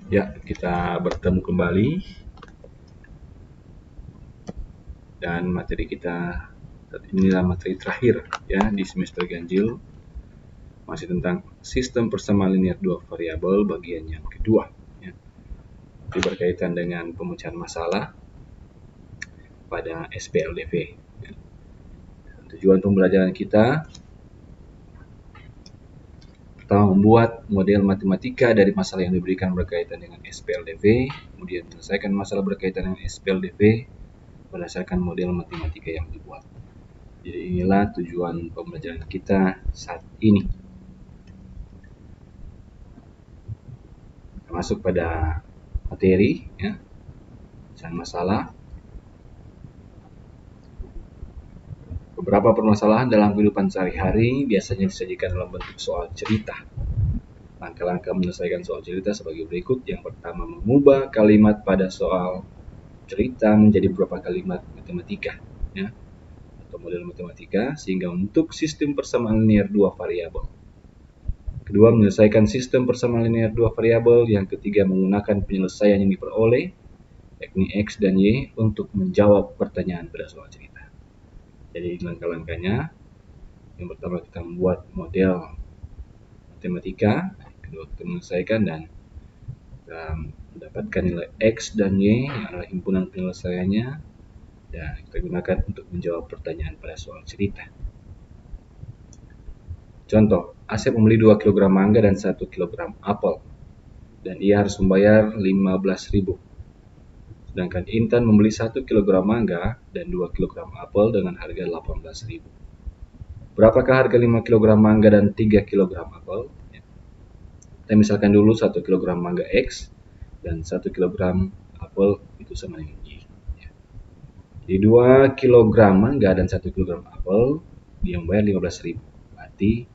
Ya, kita bertemu kembali dan materi kita inilah materi terakhir ya di semester ganjil, masih tentang sistem persamaan linear dua variabel bagian yang kedua ya. Itu berkaitan dengan pemecahan masalah pada SPLDV ya. Tujuan pembelajaran kita pertama, membuat model matematika dari masalah yang diberikan berkaitan dengan SPLDV, kemudian menyelesaikan masalah berkaitan dengan SPLDV berdasarkan model matematika yang dibuat. Jadi inilah tujuan pembelajaran kita saat ini. Kita masuk pada materi ya, pemecahan masalah. Beberapa permasalahan dalam kehidupan sehari-hari biasanya disajikan dalam bentuk soal cerita. Langkah-langkah menyelesaikan soal cerita sebagai berikut. Yang pertama, mengubah kalimat pada soal cerita menjadi beberapa kalimat matematika ya, atau model matematika sehingga membentuk sistem persamaan linear dua variabel. Kedua, menyelesaikan sistem persamaan linear dua variabel. Yang ketiga, menggunakan penyelesaian yang diperoleh yakni X dan Y untuk menjawab pertanyaan pada soal cerita. Jadi langkah-langkahnya, yang pertama kita membuat model matematika, kedua kita menyelesaikan dan mendapatkan nilai X dan Y yang adalah himpunan penyelesaiannya, dan kita gunakan untuk menjawab pertanyaan pada soal cerita. Contoh, Asep membeli 2 kg mangga dan 1 kg apel, dan ia harus membayar 15.000. Sedangkan Intan membeli 1 kg mangga dan 2 kg apel dengan harga 18.000. Berapakah harga 5 kg mangga dan 3 kg apel? Kita misalkan dulu 1 kg mangga X dan 1 kg apel itu sama dengan Y. Di 2 kg mangga dan 1 kg apel dia membayar 15.000. Berarti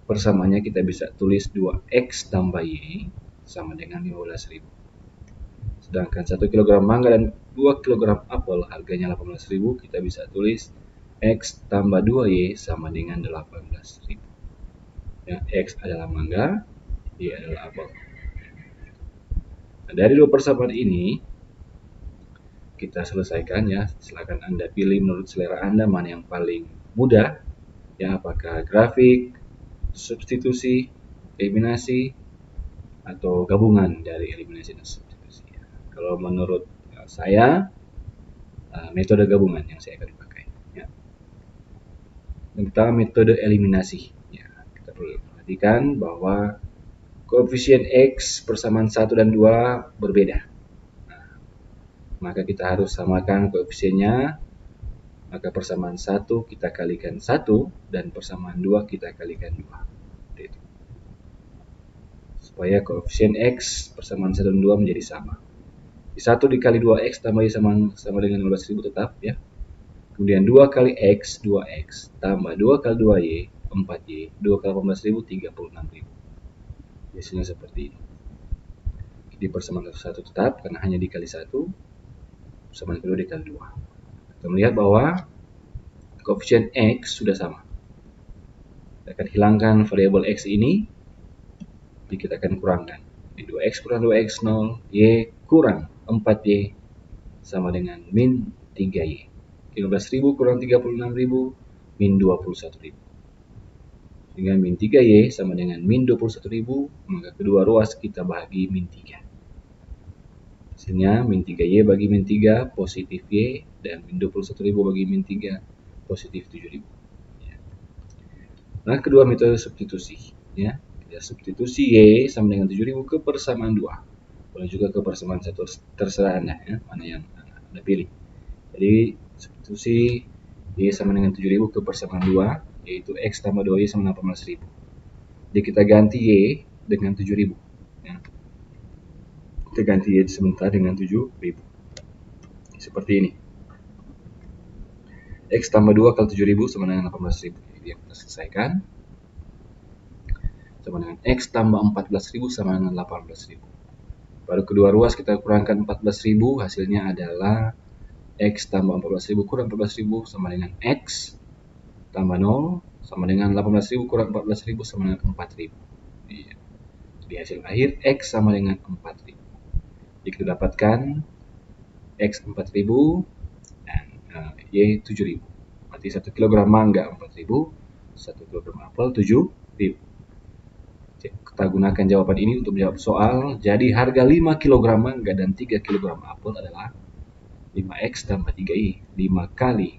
persamaannya kita bisa tulis 2X tambah Y sama dengan 15.000. Sedangkan 1 kg mangga dan 2 kg apel harganya 18.000, kita bisa tulis X tambah 2Y sama dengan 18.000. Ya, X adalah mangga, Y adalah apel. Nah, dari dua persamaan ini kita selesaikan ya. Silakan Anda pilih menurut selera Anda mana yang paling mudah. Ya, apakah grafik, substitusi, eliminasi, atau gabungan dari eliminasi dan substitusi. Kalau menurut saya, metode gabungan yang saya akan pakai. Ya. Tentang metode eliminasi. Ya, kita perlu perhatikan bahwa koefisien X persamaan 1 dan 2 berbeda. Nah, maka kita harus samakan koefisiennya. Maka persamaan 1 kita kalikan 1 dan persamaan 2 kita kalikan 2. Itu. Supaya koefisien X persamaan 1 dan 2 menjadi sama. 1 dikali 2X tambah Y sama dengan 15.000 tetap ya. Kemudian 2 kali X, 2X, tambah 2 kali 2Y, 4Y, 2 kali 18.000, 36.000. Biasanya seperti ini. Jadi persamaan satu tetap karena hanya dikali 1, persamaan kedua dikali 2. Kita melihat bahwa koefisien X sudah sama. Kita akan hilangkan variabel X ini, jadi kita akan kurangkan. 2X kurang 2X 0, Y kurang 4Y sama dengan min 3Y. 15.000 kurang 36.000, min 21.000. Sehingga min 3Y sama dengan min 21.000, maka kedua ruas kita bahagi min 3. Hasilnya min 3Y bagi min 3 positif Y, dan min 21.000 bagi min 3 positif 7.000. Nah, kedua metode substitusi ya. Kita substitusi Y sama dengan 7.000 ke persamaan 2. Boleh juga ke persamaan 1, terserah Anda ya, mana yang Anda pilih. Jadi substitusi Y sama dengan 7.000 ke persamaan 2, yaitu X tambah 2Y sama 18.000. Jadi kita ganti Y dengan 7.000 ya. Kita ganti Y sebentar dengan 7.000. Seperti ini. X tambah 2 kali 7.000 sama dengan 18.000. Jadi yang kita selesaikan sama dengan X tambah 14.000 sama dengan 18.000. Baru kedua ruas kita kurangkan 14.000, hasilnya adalah X tambah 14.000 kurang 14.000 sama dengan X tambah 0 sama dengan 18.000 kurang 14.000 sama dengan 4.000. Iya. Jadi Di hasil akhir X sama dengan 4.000. Jadi kita dapatkan X 4.000 dan Y 7.000. Berarti 1 kg mangga 4.000, 1 kg apel 7.000. Kita gunakan jawaban ini untuk menjawab soal. Jadi harga 5 kg mangga dan 3 kg apel adalah 5X tambah 3Y. 5 kali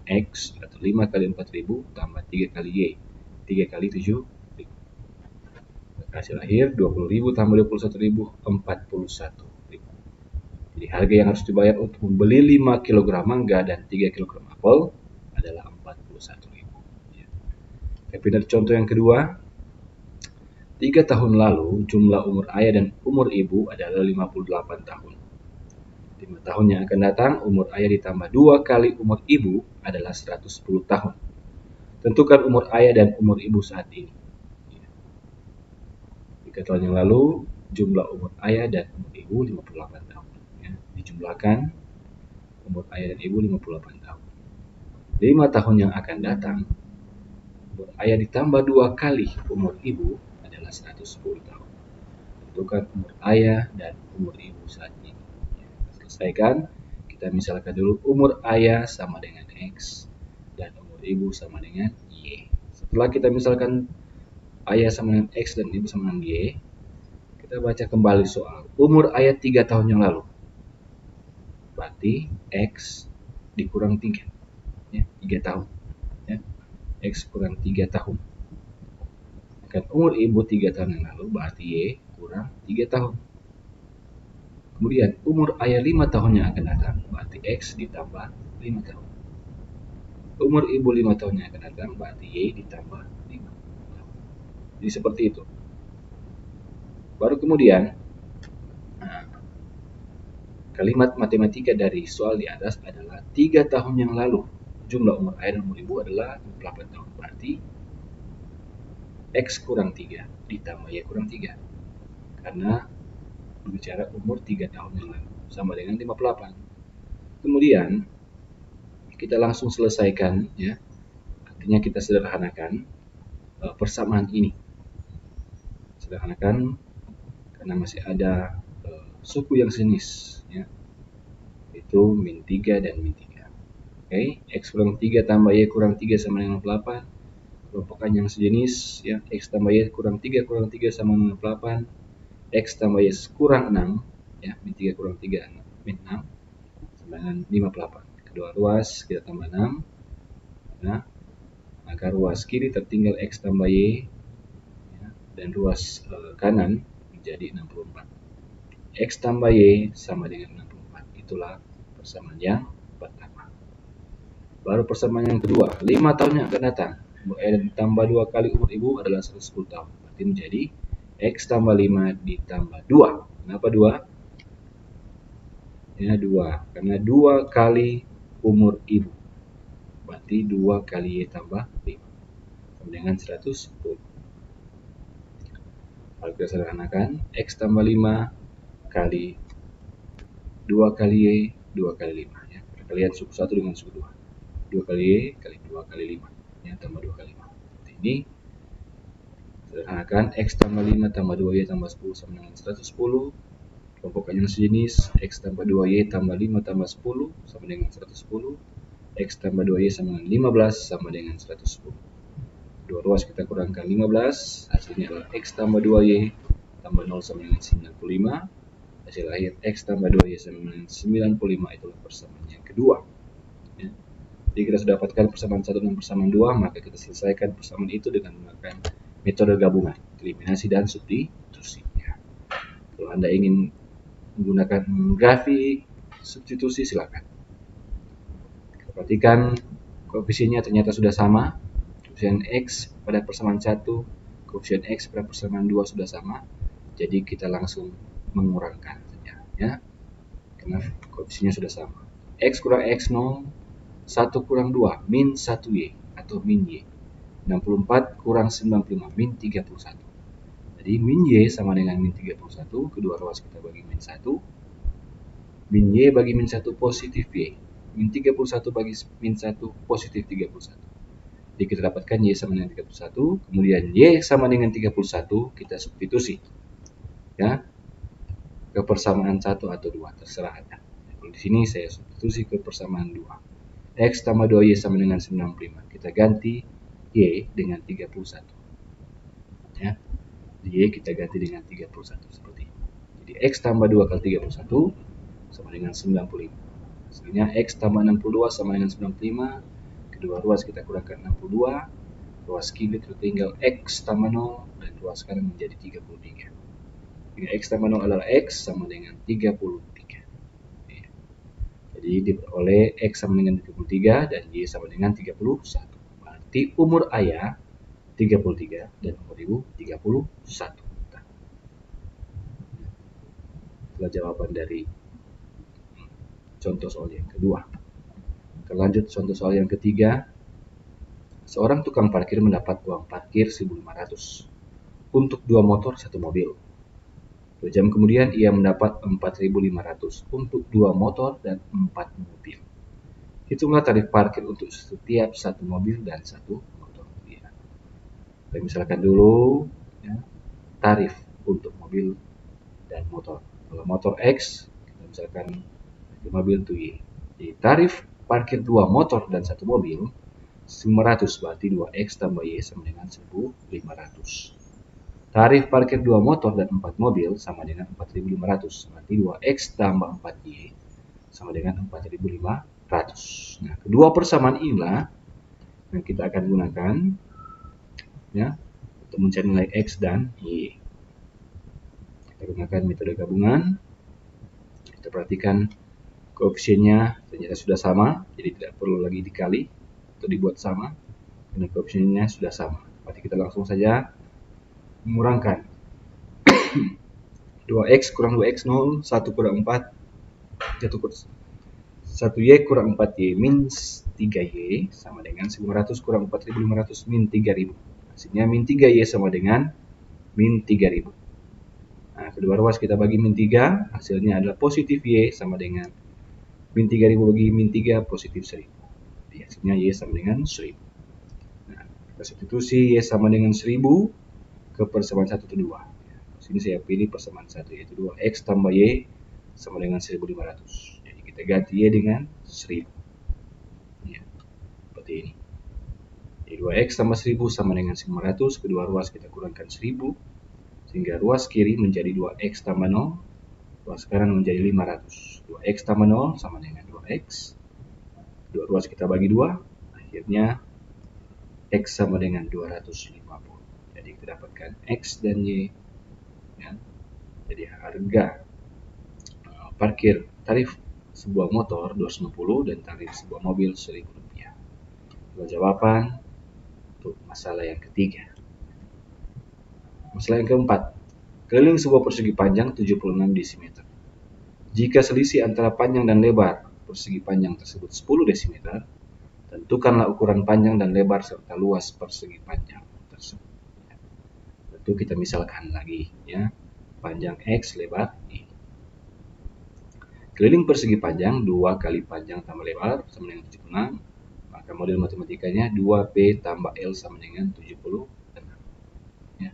X atau 5 kali 4.000 tambah 3 kali Y. 3 kali 7.000. Hasil akhir 20.000 tambah 21.000, 41.000. Jadi harga yang harus dibayar untuk membeli 5 kg mangga dan 3 kg apel adalah 41.000. Kita pindah contoh yang kedua. 3 tahun lalu jumlah umur ayah dan umur ibu adalah 58 tahun. 5 tahun yang akan datang umur ayah ditambah 2 kali umur ibu adalah 110 tahun. Tentukan umur ayah dan umur ibu saat ini. 3 tahun yang lalu jumlah umur ayah dan umur ibu 58 tahun. Dijumlahkan umur ayah dan ibu 58 tahun. 5 tahun yang akan datang umur ayah ditambah 2 kali umur ibu adalah 110 tahun. Tentukan umur ayah dan umur ibu saat ini. Selesaikan. Kita misalkan dulu umur ayah sama dengan X dan umur ibu sama dengan Y. Setelah kita misalkan ayah sama dengan X dan ibu sama dengan Y, kita baca kembali soal. Umur ayah 3 tahun yang lalu. Berarti X dikurang 3. 3 tahun. X kurang 3 tahun. Kan umur ibu 3 tahun yang lalu berarti Y kurang 3 tahun. Kemudian umur ayah 5 tahun yang akan datang berarti X ditambah 5 tahun. Umur ibu 5 tahun yang akan datang berarti Y ditambah 5. Jadi seperti itu. Baru kemudian kalimat matematika dari soal di atas adalah 3 tahun yang lalu jumlah umur ayah dan umur ibu adalah 58 tahun. Berarti X kurang 3 ditambah Y kurang 3. Karena berbicara umur 3 tahun yang lalu sama dengan 58. Kemudian kita langsung selesaikan ya. Artinya kita sederhanakan persamaan ini. Sederhanakan karena masih ada suku yang sejenis ya. Itu min 3 dan min 3. Oke, X kurang 3 tambah Y kurang 3 sama dengan 8. Kelompokan yang sejenis ya, X tambah Y kurang 3 sama dengan 8. X tambah Y kurang 6 ya, min 3 kurang 3 min 6 sama dengan 58. Kedua ruas kita tambah 6. Nah, maka ruas kiri tertinggal X tambah Y ya, dan ruas kanan menjadi 64. X tambah Y sama dengan 64. Itulah persamaan yang pertama. Baru persamaan yang kedua. 5 tahun yang akan datang umur ayah ditambah 2 kali umur ibu adalah 110 tahun. Berarti menjadi X tambah 5 ditambah 2. Kenapa 2? Ya 2. Karena 2 kali umur ibu. Berarti 2 kali Y tambah 5. Sama dengan 110. Kalau kita sederhanakan, X tambah 5 kali 2 kali Y, 2 kali 5. Ya. Perkalian suku 1 dengan suku 2. 2 kali Y kali 2 kali 5. Ya, tambah 2 kali 5. Ini sederhanakan X tambah 5 tambah 2Y tambah 10 sama dengan 110. Kelompokan yang sejenis X tambah 2Y tambah 5 tambah 10 sama dengan 110. X tambah 2Y sama dengan 15 sama dengan 110. Dua ruas kita kurangkan 15. Hasilnya adalah X tambah 2Y tambah 0 sama dengan 95. Hasil akhir X tambah 2Y sama dengan 95. Itulah persamaan yang kedua. Ya. Jadi kita sudah dapatkan persamaan 1 dan persamaan 2, maka kita selesaikan persamaan itu dengan menggunakan metode gabungan, eliminasi dan substitusi. Ya. Kalau Anda ingin menggunakan grafik substitusi silakan. Perhatikan koefisiennya ternyata sudah sama. Koefisien X pada persamaan 1, koefisien X pada persamaan 2 sudah sama. Jadi kita langsung mengurangkan saja ya. Karena koefisiennya sudah sama. X kurang X0 1 kurang 2 min 1Y atau min Y. 64 kurang 95 min 31. Jadi min Y sama dengan min 31. Kedua ruas kita bagi min 1. Min Y bagi min 1 positif Y. Min 31 bagi min 1 positif 31. Jadi kita dapatkan Y sama dengan 31, kemudian Y sama dengan 31 kita substitusi. Ya, ke persamaan 1 atau 2, terserah Anda. Kalau di sini saya substitusi ke persamaan 2. X tambah 2Y sama dengan 95. Kita ganti Y dengan 31. Ya, Y kita ganti dengan 31 seperti ini. Jadi X tambah 2 kali 31 sama dengan 95. Hasilnya X tambah 62 sama dengan 95. Kedua ruas kita kurangkan 62. Ruas kiri tertinggal X tambah 0 dan ruas kanan menjadi 33. Jika X tambah 0 adalah X sama dengan 33. Jadi diperoleh X sama dengan 33 dan Y sama dengan 31. Berarti umur ayah 33 dan umur ibu 31. Itulah jawaban dari contoh soal yang kedua. Kita lanjut contoh soal yang ketiga. Seorang tukang parkir mendapat uang parkir 1.500 untuk 2 motor 1 mobil. 2 jam kemudian ia mendapat 4.500 untuk 2 motor dan 4 mobil. Hitunglah tarif parkir untuk setiap 1 mobil dan 1 motor. Ya. Kita misalkan dulu ya, tarif untuk mobil dan motor. Kalau motor X, kita misalkan mobil itu Y. Jadi tarif parkir 2 motor dan 1 mobil 500, berarti 2X tambah Y sama dengan 1.500. Tarif parkir 2 motor dan 4 mobil sama dengan 4.500, berarti 2X tambah 4Y sama dengan 4.500. Nah, kedua persamaan inilah yang kita akan gunakan ya untuk mencari nilai X dan Y. Kita gunakan metode gabungan. Kita perhatikan koefisiennya ternyata sudah sama, jadi tidak perlu lagi dikali atau dibuat sama karena koefisiennya sudah sama. Berarti kita langsung saja mengurangkan 2x kurang 2x 0, 1 kurang 4, 1y kurang 4y min 3y sama dengan 900 kurang 4.500 min 3.000. Hasilnya min 3y sama dengan min 3.000. Nah, kedua ruas kita bagi min 3, hasilnya adalah positif y sama dengan min 3.000 bagi min 3 positif 1.000. Jadi hasilnya y sama dengan 1.000. Nah, kita substitusi y sama dengan 1.000 ke persamaan 1 atau 2. Di sini saya pilih persamaan 1, yaitu 2x tambah y sama dengan 1.500. Jadi kita ganti y dengan 1.000. Ya, seperti ini. Jadi 2x tambah 1.000 sama dengan 900, kedua ruas kita kurangkan 1.000, sehingga ruas kiri menjadi 2x tambah 0, ruas kanan menjadi 500. 2x tambah 0 sama dengan 2x. Dua ruas kita bagi 2, akhirnya x sama dengan 250. Jadi kita dapatkan x dan y. Ya. Jadi harga parkir tarif sebuah motor 250 dan tarif sebuah mobil Rp1.000. Itu jawaban untuk masalah yang ketiga. Masalah yang keempat. Keliling sebuah persegi panjang 76 desimeter. Jika selisih antara panjang dan lebar persegi panjang tersebut 10 desimeter, tentukanlah ukuran panjang dan lebar serta luas persegi panjang tersebut. Tentu kita misalkan lagi ya, panjang X, lebar Y. Keliling persegi panjang 2 kali panjang tambah lebar sama dengan 76. Maka model matematikanya 2P tambah L sama dengan 76. Ya.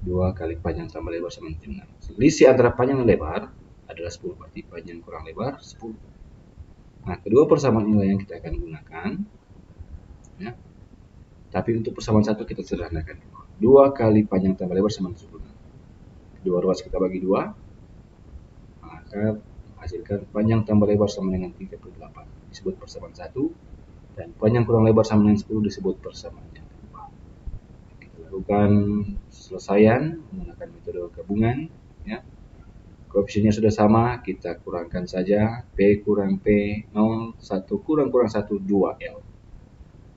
2 kali panjang tambah lebar sama dengan 76. Selisih antara panjang dan lebar adalah 10, berarti panjang kurang lebar 10. Nah, kedua persamaan inilah yang kita akan gunakan. Ya. Tapi untuk persamaan satu kita sederhanakan. 2 kali panjang tambah lebar sama dengan 76. Kedua ruas kita bagi 2. Maka hasilkan panjang tambah lebar sama dengan 38. Disebut persamaan 1. Dan panjang kurang lebar sama dengan 10 disebut persamaan yang kedua. Kita lakukan selesaian menggunakan metode gabungan. Ya. Koefisiennya sudah sama, kita kurangkan saja. P kurang P 0, 1 kurang 1, 2L.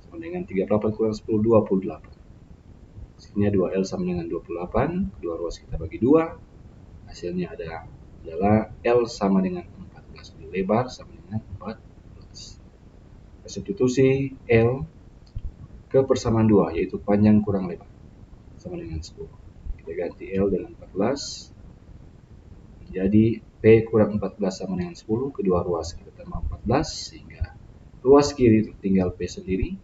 Sama dengan 38 kurang 10, 28. Hasilnya 2L sama dengan 28. Kedua ruas kita bagi 2. Hasilnya adalah L sama dengan 14. Lebar sama dengan 14. Substitusi L ke persamaan 2, yaitu panjang kurang lebar. Sama dengan 10. Kita ganti L dengan 14. Jadi P kurang 14 sama dengan 10, kedua ruas kita tambah 14, sehingga ruas kiri tinggal P sendiri,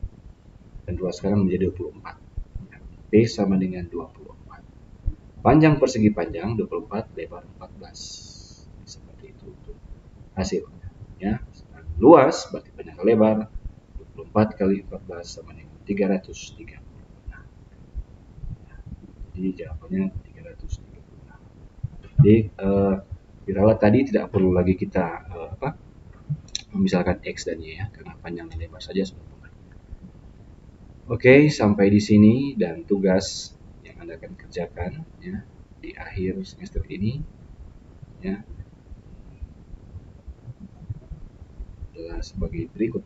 dan ruas kanan menjadi 24. P sama dengan 24. Panjang persegi panjang 24, lebar 14. Seperti itu untuk hasilnya. Ya. Luas berarti panjang kali lebar 24 kali 14 sama dengan 330. Jadi jawabannya 330. Jadi diralat tadi tidak perlu lagi kita memisahkan X dan Y ya, karena panjang dan lebar saja sudah boleh. Oke, sampai di sini dan tugas yang Anda akan kerjakan ya di akhir semester ini ya adalah sebagai berikut.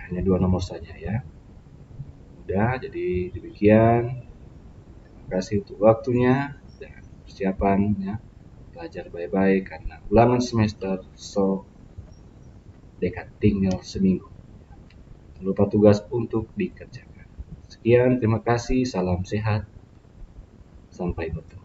Hanya 2 nomor saja ya. Udah, jadi demikian. Terima kasih untuk waktunya dan persiapan ya. Belajar baik-baik karena ulangan semester so dekat tinggal seminggu. Jangan lupa tugas untuk dikerjakan. Sekian, terima kasih, salam sehat, sampai bertemu.